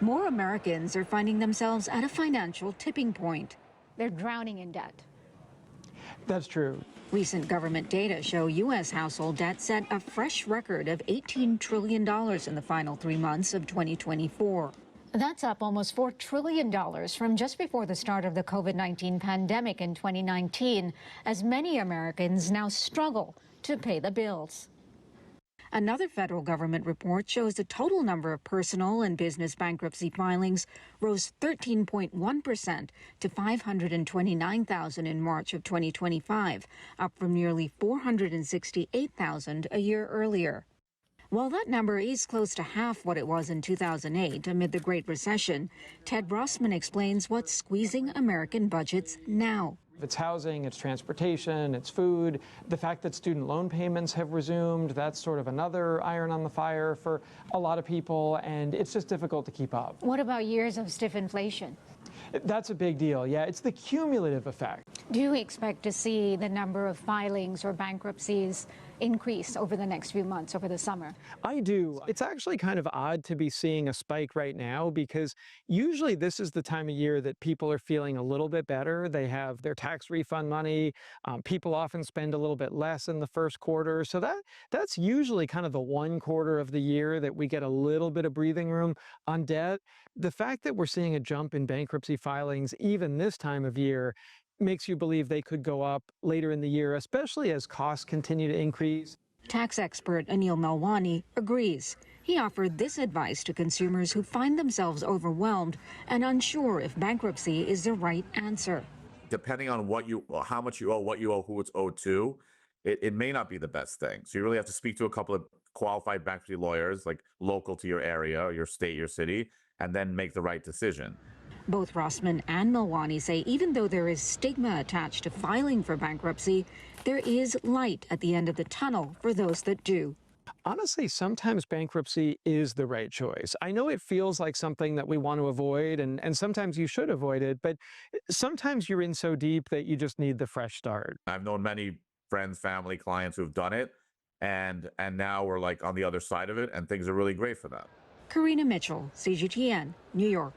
More Americans are finding themselves at a financial tipping point. They're drowning in debt. That's true. Recent government data show U.S. household debt set a fresh record of $18 trillion in the final 3 months of 2024. That's up almost $4 trillion from just before the start of the COVID-19 pandemic in 2019, as many Americans now struggle to pay the bills. Another federal government report shows the total number of personal and business bankruptcy filings rose 13.1% to 529,000 in March of 2025, up from nearly 468,000 a year earlier. While that number is close to half what it was in 2008 amid the Great Recession, Ted Rossman explains what's squeezing American budgets now. It's housing, it's transportation, it's food. The fact that student loan payments have resumed, that's sort of another iron on the fire for a lot of people, and it's just difficult to keep up. What about years of stiff inflation? That's a big deal, yeah. It's the cumulative effect. Do you expect to see the number of filings or bankruptcies increase over the next few months, over the summer? I do. It's actually kind of odd to be seeing a spike right now because usually this is the time of year that people are feeling a little bit better. They have their tax refund money. People often spend a little bit less in the first quarter. So that's usually kind of the one quarter of the year that we get a little bit of breathing room on debt. The fact that we're seeing a jump in bankruptcy filings even this time of year makes you believe they could go up later in the year, especially as costs continue to increase. Tax expert Anil Melwani agrees. He offered this advice to consumers who find themselves overwhelmed and unsure if bankruptcy is the right answer. Depending on how much you owe, who it's owed to, it may not be the best thing. So you really have to speak to a couple of qualified bankruptcy lawyers, like local to your area, your state, your city, and then make the right decision. Both Rossman and Melwani say even though there is stigma attached to filing for bankruptcy, there is light at the end of the tunnel for those that do. Honestly, sometimes bankruptcy is the right choice. I know it feels like something that we want to avoid, and sometimes you should avoid it, but sometimes you're in so deep that you just need the fresh start. I've known many friends, family, clients who've done it, and now we're like on the other side of it, and things are really great for them. Karina Mitchell, CGTN, New York.